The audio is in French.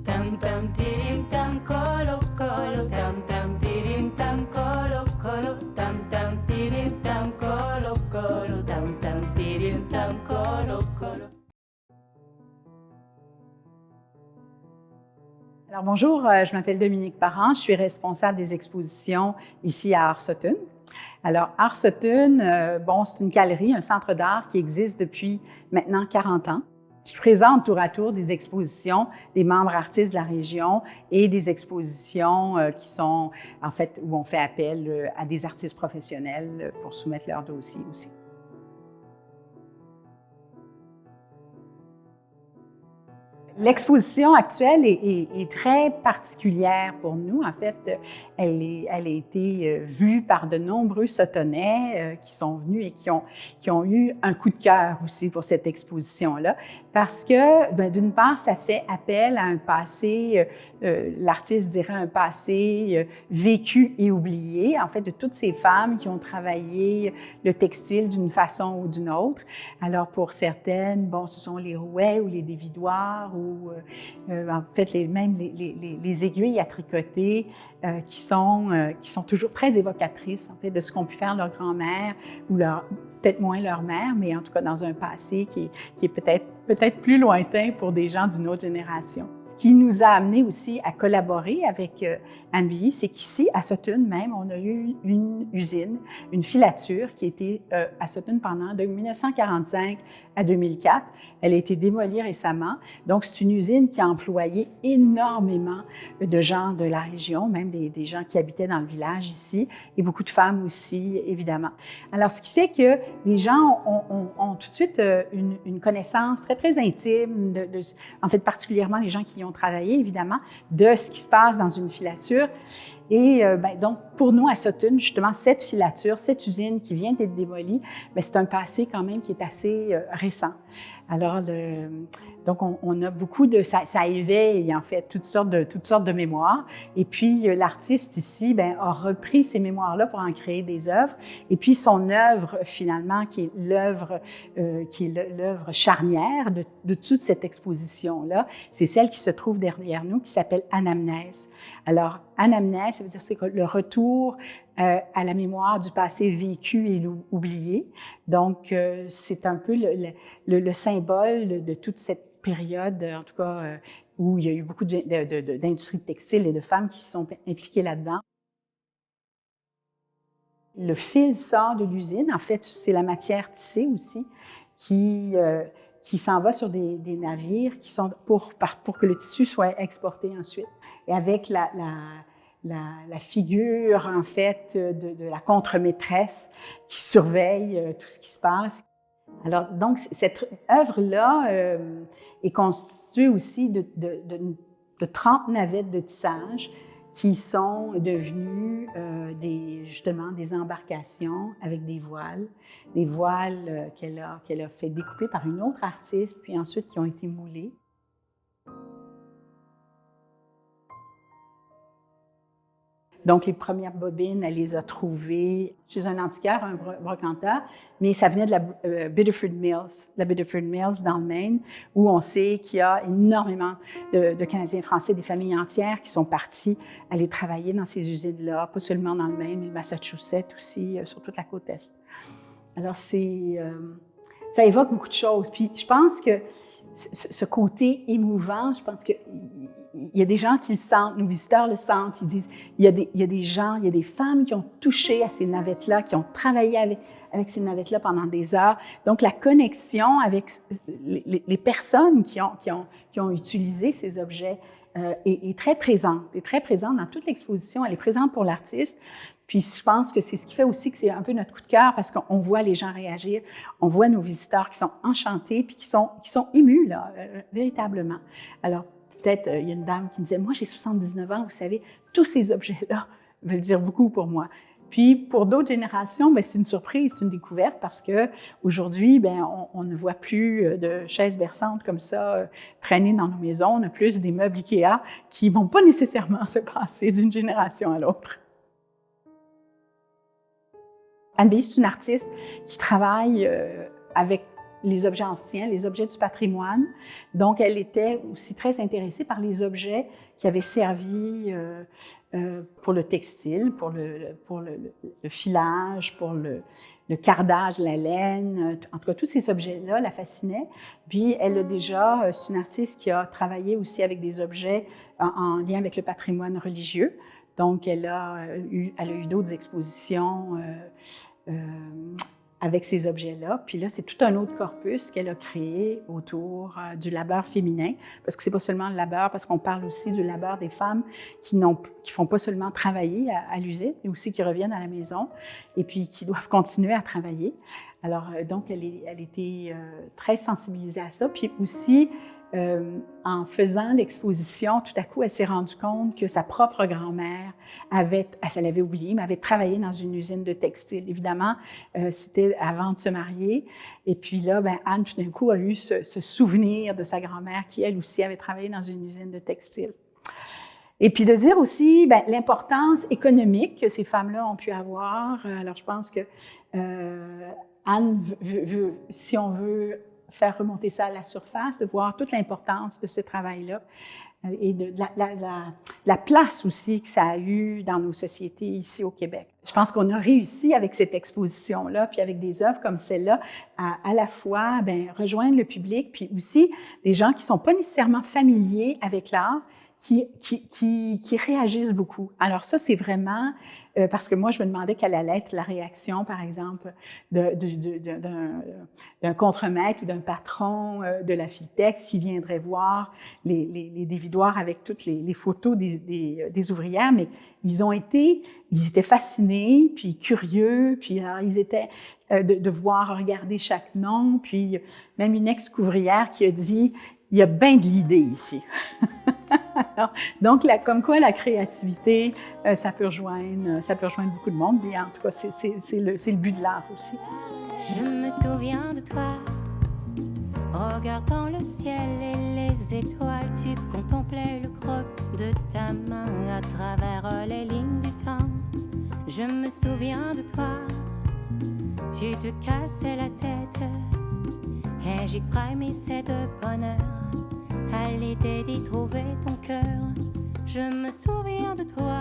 Tam tam tirim tam colo colo tam tam tirim tam colo colo tam tam tirim tam colo colo tam tam tirim tam colo colo. Alors bonjour, je m'appelle Dominique Parent, je suis responsable des expositions ici à Art Sutton. Alors Art Sutton, c'est une galerie, un centre d'art qui existe depuis maintenant 40 ans, qui présente tour à tour des expositions des membres artistes de la région et des expositions qui sont en fait où on fait appel à des artistes professionnels pour soumettre leurs dossiers aussi. L'exposition actuelle est très particulière pour nous. En fait, elle a été vue par de nombreux Suttonais qui sont venus et qui ont eu un coup de cœur aussi pour cette exposition-là. Parce que, d'une part, ça fait appel à un passé, l'artiste dirait un passé vécu et oublié, en fait, de toutes ces femmes qui ont travaillé le textile d'une façon ou d'une autre. Alors, pour certaines, ce sont les rouets ou les dévidoirs ou en fait, même les aiguilles à tricoter qui sont toujours très évocatrices, en fait, de ce qu'ont pu faire leur grand-mère ou peut-être moins leur mère, mais en tout cas dans un passé qui est peut-être plus lointain pour des gens d'une autre génération. Ce qui nous a amené aussi à collaborer avec Anne Billy, c'est qu'ici, à Sutton même, on a eu une usine, une filature qui était à Sutton pendant de 1945 à 2004. Elle a été démolie récemment. Donc, c'est une usine qui a employé énormément de gens de la région, même des gens qui habitaient dans le village ici, et beaucoup de femmes aussi, évidemment. Alors, ce qui fait que les gens ont tout de suite une connaissance très, très intime, en fait, particulièrement les gens qui y ont travaillé, évidemment, de ce qui se passe dans une filature. Et donc, pour nous, à Sutton, justement, cette filature, cette usine qui vient d'être démolie, c'est un passé quand même qui est assez récent. Alors, donc, on a beaucoup de... Ça éveille, en fait, toutes sortes de mémoires. Et puis, l'artiste ici a repris ces mémoires-là pour en créer des œuvres. Et puis, son œuvre, finalement, qui est l'œuvre charnière de toute cette exposition-là, c'est celle qui se trouve derrière nous, qui s'appelle Anamnèse. Alors, Anamnèse, ça veut dire c'est le retour à la mémoire du passé vécu et oublié. Donc, c'est un peu le symbole de toute cette période, en tout cas, où il y a eu beaucoup d'industries textiles et de femmes qui se sont impliquées là-dedans. Le fil sort de l'usine. En fait, c'est la matière tissée aussi qui s'en va sur des navires qui sont pour que le tissu soit exporté ensuite. Et avec la figure, en fait, de la contre-maîtresse qui surveille tout ce qui se passe. Alors, donc, cette œuvre-là est constituée aussi de 30 navettes de tissage qui sont devenues justement des embarcations avec des voiles qu'elle a fait découper par une autre artiste, puis ensuite qui ont été moulées. Donc, les premières bobines, elle les a trouvées chez un antiquaire, un brocanteur, mais ça venait de la Biddeford Mills dans le Maine, où on sait qu'il y a énormément de Canadiens français, des familles entières qui sont partis aller travailler dans ces usines-là, pas seulement dans le Maine, mais le Massachusetts aussi, sur toute la côte Est. Alors, ça évoque beaucoup de choses. Puis, je pense que ce côté émouvant, je pense qu'il y a des gens qui le sentent, nos visiteurs le sentent, ils disent, il y a des gens, il y a des femmes qui ont touché à ces navettes-là, qui ont travaillé avec ces navettes-là pendant des heures. Donc, la connexion avec les personnes qui ont utilisé ces objets est très présente dans toute l'exposition. Elle est présente pour l'artiste. Puis je pense que c'est ce qui fait aussi que c'est un peu notre coup de cœur parce qu'on voit les gens réagir, on voit nos visiteurs qui sont enchantés puis qui sont émus, là, véritablement. Alors, peut-être, il y a une dame qui me disait, moi j'ai 79 ans, vous savez, tous ces objets-là veulent dire beaucoup pour moi. Puis pour d'autres générations, c'est une surprise, c'est une découverte parce qu'aujourd'hui, on ne voit plus de chaises berçantes comme ça traîner dans nos maisons, on a plus des meubles Ikea qui ne vont pas nécessairement se passer d'une génération à l'autre. Anne Billy, c'est une artiste qui travaille avec les objets anciens, les objets du patrimoine. Donc, elle était aussi très intéressée par les objets qui avaient servi pour le textile, pour le filage, pour le cardage, la laine. En tout cas, tous ces objets-là la fascinaient. Puis, elle a déjà, c'est une artiste qui a travaillé aussi avec des objets en lien avec le patrimoine religieux. Donc, elle a eu d'autres expositions avec ces objets-là. Puis là, c'est tout un autre corpus qu'elle a créé autour du labeur féminin, parce que c'est pas seulement le labeur, parce qu'on parle aussi du labeur des femmes qui font pas seulement travailler à l'usine, mais aussi qui reviennent à la maison et puis qui doivent continuer à travailler. Alors, donc, elle était très sensibilisée à ça. Puis aussi, en faisant l'exposition, tout à coup, elle s'est rendue compte que sa propre grand-mère elle l'avait oublié, mais avait travaillé dans une usine de textile. Évidemment, c'était avant de se marier. Et puis là, Anne, tout d'un coup, a eu ce souvenir de sa grand-mère qui, elle aussi, avait travaillé dans une usine de textile. Et puis de dire aussi l'importance économique que ces femmes-là ont pu avoir. Alors, je pense que Anne veut, si on veut faire remonter ça à la surface, de voir toute l'importance de ce travail-là et de la place aussi que ça a eu dans nos sociétés ici au Québec. Je pense qu'on a réussi avec cette exposition-là, puis avec des œuvres comme celle-là, à la fois rejoindre le public, puis aussi des gens qui ne sont pas nécessairement familiers avec l'art, qui réagissent beaucoup. Alors ça, c'est vraiment, parce que moi, je me demandais quelle allait être la réaction, par exemple, d'un contremaître ou d'un patron de la Filtex s'il viendrait voir les dévidoirs avec toutes les photos des ouvrières, mais ils étaient fascinés, puis curieux, puis alors, ils étaient de voir, regarder chaque nom, puis même une ex-couvrière qui a dit « il y a bien de l'idée ici ». Alors, donc, comme quoi la créativité, ça peut rejoindre beaucoup de monde. Et en tout cas, c'est le but de l'art aussi. Je me souviens de toi, regardant le ciel et les étoiles, tu contemplais le creux de ta main à travers les lignes du temps. Je me souviens de toi, tu te cassais la tête et j'y frémissais de bonheur à l'idée d'y trouver ton cœur. Je me souviens de toi,